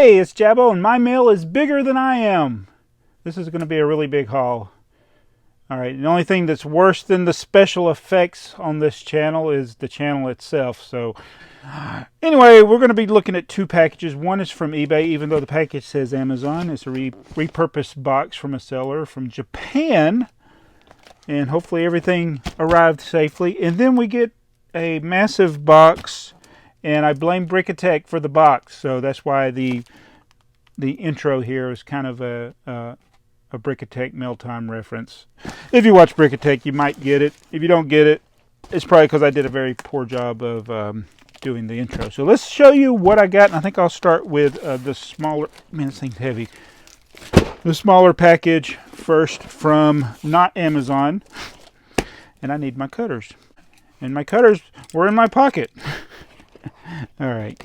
Hey, it's Jabbo, and my mail is bigger than I am. This is going to be a really big haul. Alright, the only thing that's worse than the special effects on this channel is the channel itself. So, anyway, we're going to be looking at two packages. One is from eBay, even though the package says Amazon. It's a repurposed box from a seller from Japan. And hopefully everything arrived safely. And then we get a massive box. And I blame Brickitect for the box, so that's why the intro here is kind of a Brickitect mail time reference. If you watch Brickitect, you might get it. If you don't get it, it's probably because I did a very poor job of doing the intro. So let's show you what I got, and I think I'll start with the smaller. Man, this thing's heavy. The smaller package first from not Amazon, and I need my cutters, and my cutters were in my pocket. All right.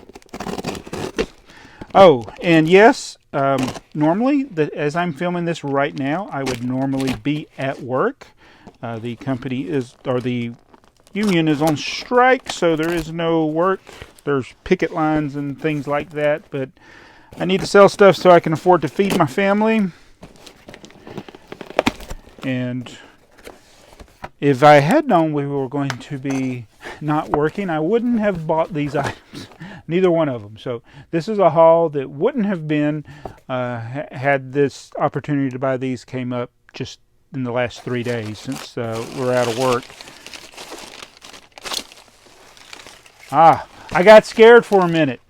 Oh, and yes, normally, as I'm filming this right now, I would normally be at work. The company is, or the union is on strike, so there is no work. There's picket lines and things like that, but I need to sell stuff so I can afford to feed my family. And if I had known we were going to be not working, I wouldn't have bought these items. Neither one of them. So this is a haul that wouldn't have been had this opportunity to buy these came up just in the last 3 days since we're out of work. I got scared for a minute.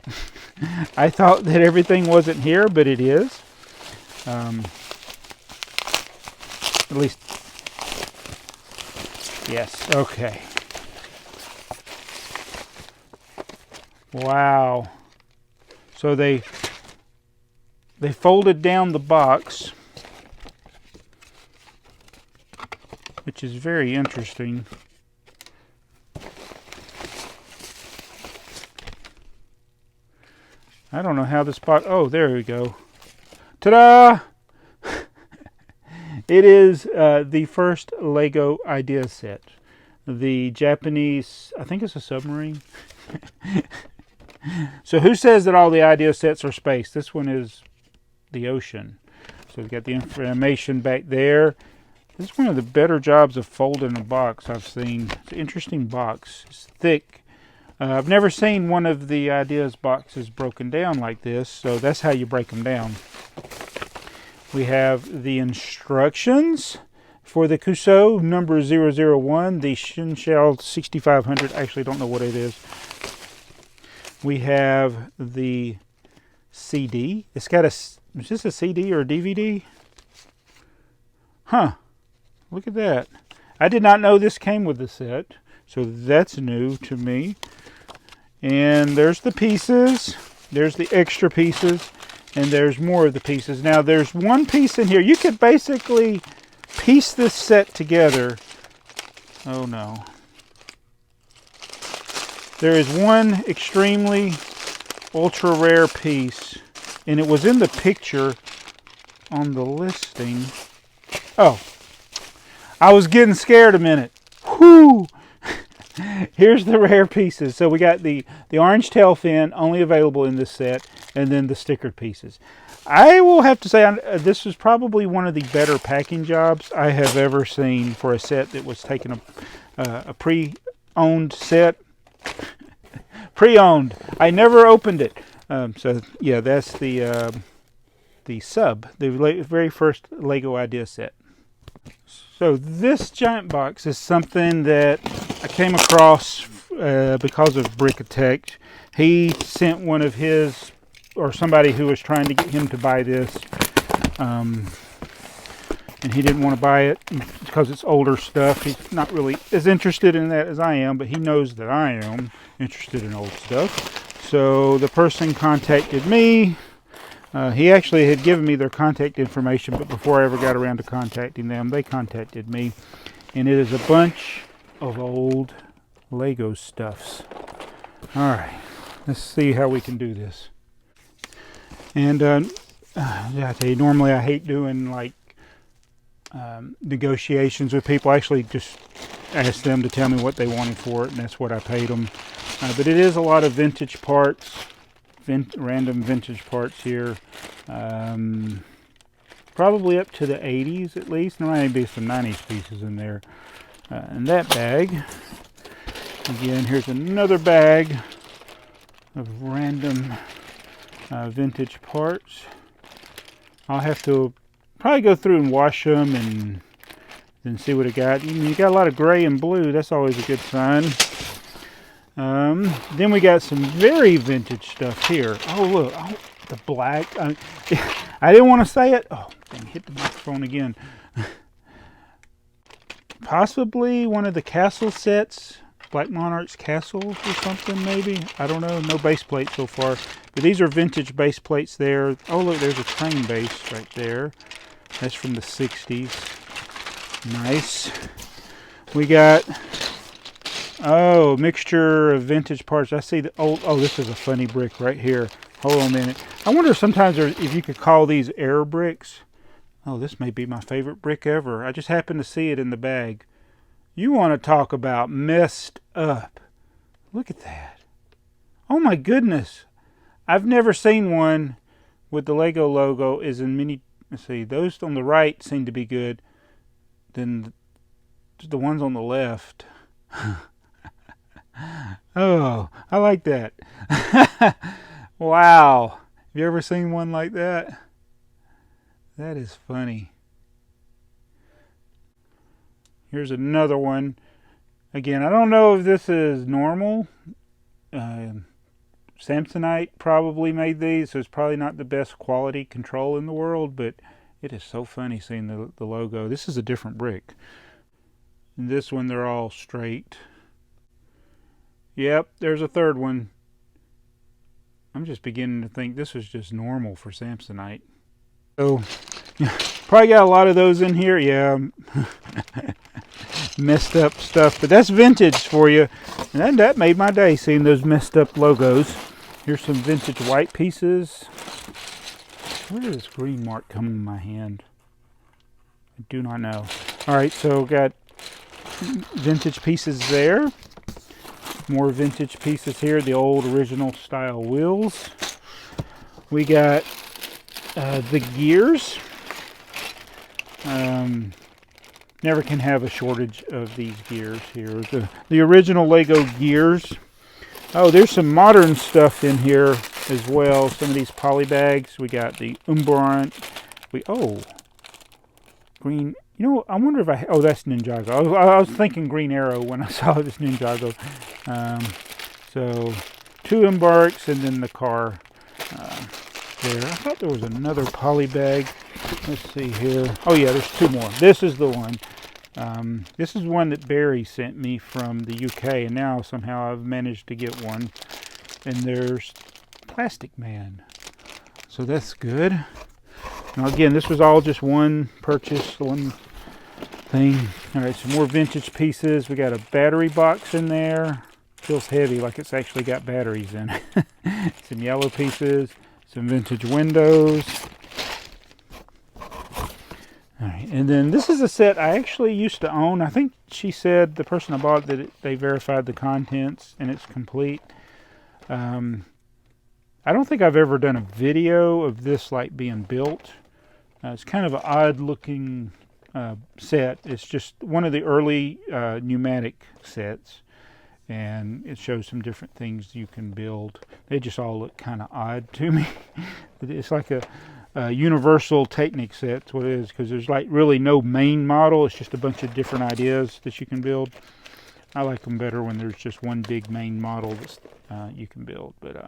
I thought that everything wasn't here, but it is. At least, yes, okay. Wow. So they folded down the box, which is very interesting. I don't know how this box, oh, there we go. Ta-da! It is the first Lego idea set. The Japanese, I think it's a submarine. So who says that all the idea sets are space? This one is the ocean. So we've got the information back there. This is one of the better jobs of folding a box I've seen. It's an interesting box. It's thick. I've never seen one of the ideas boxes broken down like this. So that's how you break them down. We have the instructions for the Cassville number 001, the Shinkai 6500. Actually, I don't know what it is. We have the CD. It's got a, is this a CD or a DVD? Huh. Look at that. I did not know this came with the set. So that's new to me. And there's the pieces. There's the extra pieces. And there's more of the pieces. Now there's one piece in here. You could basically piece this set together. Oh no. There is one extremely ultra rare piece, and it was in the picture on the listing. Oh, I was getting scared a minute. Whoo! Here's the rare pieces. So we got the orange tail fin, only available in this set, and then the stickered pieces. I will have to say this was probably one of the better packing jobs I have ever seen for a set that was taking a pre-owned set. Pre-owned. I never opened it. So yeah, that's the very first Lego idea set. So this giant box is something that I came across because of Brickitect. He sent one of his, or somebody who was trying to get him to buy this, and he didn't want to buy it because it's older stuff. He's not really as interested in that as I am, but he knows that I am interested in old stuff. So the person contacted me. He actually had given me their contact information, but before I ever got around to contacting them, they contacted me. And it is a bunch of old Lego stuffs. Alright, let's see how we can do this. And yeah, I tell you, normally I hate doing like negotiations with people. I actually just ask them to tell me what they wanted for it, and that's what I paid them. But it is a lot of vintage parts random vintage parts here. Probably up to the 80s at least. There might be some 90s pieces in there. In that bag, again, here's another bag of random vintage parts. I'll have to probably go through and wash them and then see what I got. You got a lot of gray and blue. That's always a good sign. Then we got some very vintage stuff here. Oh, look. Oh, the black. I didn't want to say it. Oh, dang, hit the microphone again. Possibly one of the castle sets. Black Monarch's Castle or something, maybe. I don't know. No base plate so far. But these are vintage base plates there. Oh, look, there's a train base right there. That's from the 60s. Nice. We got, oh, mixture of vintage parts. I see the old, oh, this is a funny brick right here. Hold on a minute. I wonder sometimes if you could call these air bricks. Oh, this may be my favorite brick ever. I just happened to see it in the bag. You want to talk about messed up. Look at that. Oh my goodness. I've never seen one with the Lego logo is in many. Let's see, those on the right seem to be good. Then the ones on the left. Oh, I like that. Wow. Have you ever seen one like that? That is funny. Here's another one. Again, I don't know if this is normal. Samsonite probably made these, so it's probably not the best quality control in the world, but it is so funny seeing the logo. This is a different brick. And this one, they're all straight. Yep, there's a third one. I'm just beginning to think this was just normal for Samsonite. So, probably got a lot of those in here. Yeah. Messed up stuff, but that's vintage for you. And that made my day, seeing those messed up logos. Here's some vintage white pieces. Where did this green mark come in my hand? I do not know. Alright, so got vintage pieces there. More vintage pieces here, the old original style wheels. We got the gears. Never can have a shortage of these gears here. The original Lego gears. Oh, there's some modern stuff in here as well. Some of these poly bags. We got the Umbrant. Oh, green. You know, I wonder if oh, that's Ninjago. I was thinking Green Arrow when I saw this Ninjago. So, 2 embarks and then the car there. I thought there was another poly bag. Let's see here. Oh yeah, there's 2 more. This is the one. This is one that Barry sent me from the UK, and now somehow I've managed to get one. And there's Plastic Man. So that's good. Now again, this was all just one purchase, one thing. Alright, some more vintage pieces. We got a battery box in there. Feels heavy, like it's actually got batteries in it. Some yellow pieces, some vintage windows. Alright, and then this is a set I actually used to own. I think she said, the person I bought it, that they verified the contents and it's complete. I don't think I've ever done a video of this like being built. It's kind of an odd looking set. It's just one of the early pneumatic sets, and it shows some different things you can build. They just all look kind of odd to me. It's like a universal Technic set. That's what it is, because there's like really no main model. It's just a bunch of different ideas that you can build. I like them better when there's just one big main model that you can build. But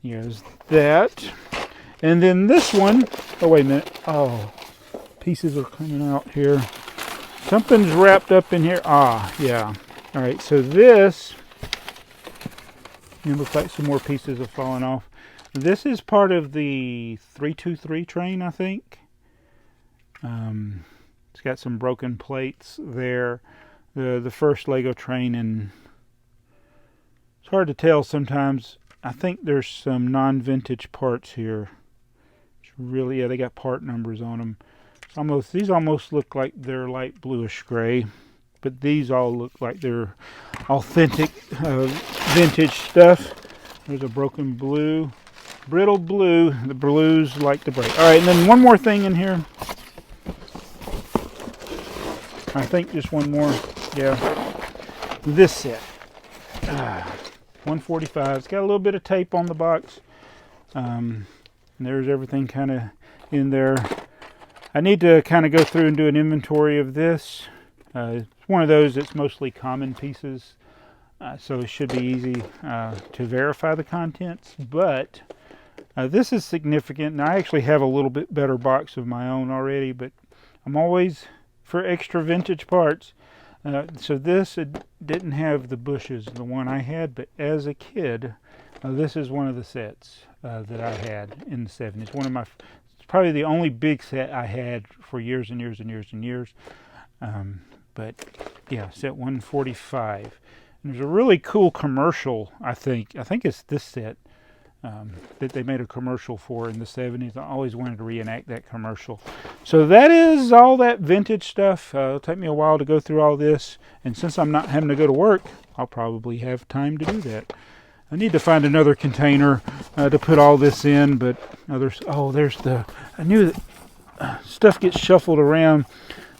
yeah, there's that. And then this one, oh wait a minute, oh, pieces are coming out here. Something's wrapped up in here. Ah, yeah. All right, so this, it looks like some more pieces have fallen off. This is part of the 323 train, I think. It's got some broken plates there. The first Lego train, and it's hard to tell sometimes. I think there's some non-vintage parts here. It's really, yeah, they got part numbers on them. It's these almost look like they're light bluish gray, but these all look like they're authentic vintage stuff. There's a broken blue. brittle blue. The blues like to break. All right, and then one more thing in here. I think just one more. Yeah. This set. 145. It's got a little bit of tape on the box. And there's everything kind of in there. I need to kind of go through and do an inventory of this. It's one of those that's mostly common pieces. So it should be easy to verify the contents. But this is significant. And I actually have a little bit better box of my own already. But I'm always for extra vintage parts. So this didn't have the bushes, the one I had, but as a kid, this is one of the sets that I had in the 70s. It's probably the only big set I had for years and years and years and years. But yeah, set 145. And there's a really cool commercial, I think it's this set, that they made a commercial for in the 70s. I always wanted to reenact that commercial. So that is all that vintage stuff. It'll take me a while to go through all this, and since I'm not having to go to work, I'll probably have time to do that. I need to find another container to put all this in, but I knew that stuff gets shuffled around.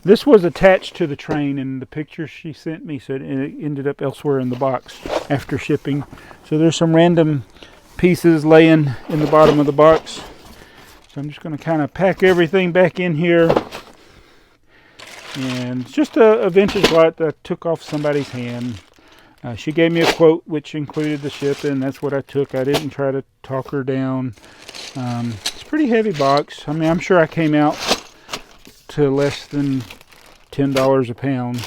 This was attached to the train in the picture she sent me, so it ended up elsewhere in the box after shipping. So there's some random pieces laying in the bottom of the box. So I'm just going to kind of pack everything back in here. And it's just a vintage lot that I took off somebody's hand. She gave me a quote which included the shipping. That's what I took. I didn't try to talk her down. It's a pretty heavy box. I mean, I'm sure I came out to less than $10 a pound.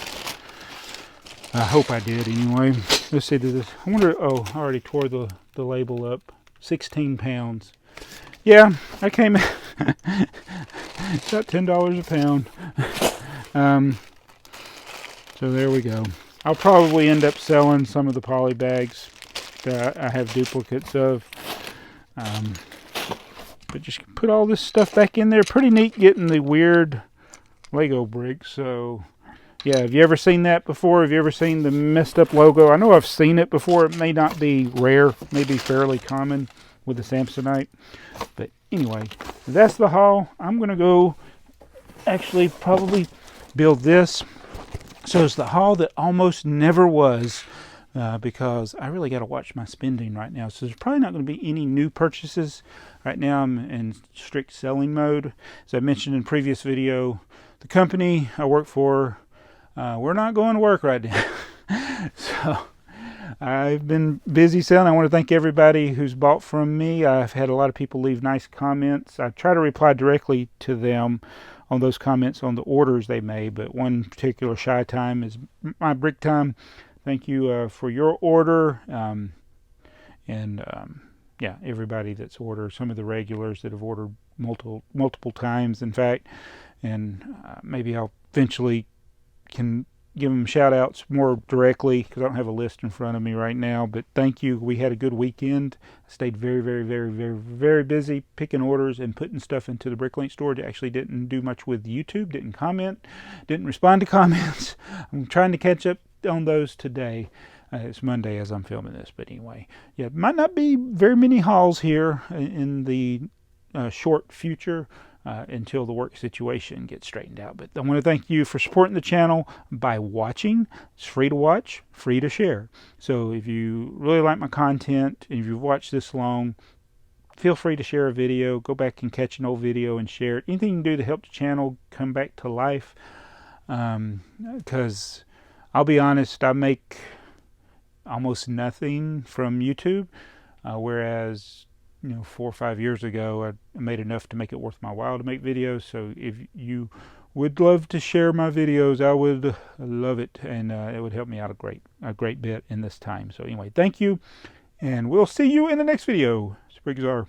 I hope I did anyway. Let's see, I wonder, oh, I already tore the label up. 16 pounds. Yeah, I came out it's about $10 a pound. So there we go. I'll probably end up selling some of the poly bags that I have duplicates of. But just put all this stuff back in there. Pretty neat getting the weird Lego bricks. So yeah, have you ever seen that before? Have you ever seen the messed up logo? I know I've seen it before. It may not be rare, maybe fairly common with the Samsonite. But anyway, that's the haul. I'm going to go actually probably build this. So it's the haul that almost never was, because I really got to watch my spending right now. So there's probably not going to be any new purchases. Right now I'm in strict selling mode. As I mentioned in previous video, the company I work for, we're not going to work right now. So I've been busy selling. I want to thank everybody who's bought from me. I've had a lot of people leave nice comments. I try to reply directly to them on those comments on the orders they made, but one particular Shy Time is my Brick Time. Thank you for your order, yeah, everybody that's ordered, some of the regulars that have ordered multiple times, in fact, and maybe I'll eventually can give them shout outs more directly, because I don't have a list in front of me right now. But thank you. We had a good weekend. I stayed very busy picking orders and putting stuff into the Bricklink store. Actually didn't do much with YouTube, didn't comment, didn't respond to comments. I'm trying to catch up on those today. It's Monday as I'm filming this, but anyway, yeah, might not be very many hauls here in the short future. Until the work situation gets straightened out. But I want to thank you for supporting the channel by watching. It's free to watch, free to share. So if you really like my content, and if you've watched this long, feel free to share a video. Go back and catch an old video and share it. Anything you can do to help the channel come back to life. Because I'll be honest, I make almost nothing from YouTube. Whereas 4 or 5 years ago, I made enough to make it worth my while to make videos. So if you would love to share my videos, I would love it, and it would help me out a great bit in this time. So anyway, thank you, and we'll see you in the next video. It's BrickTsar.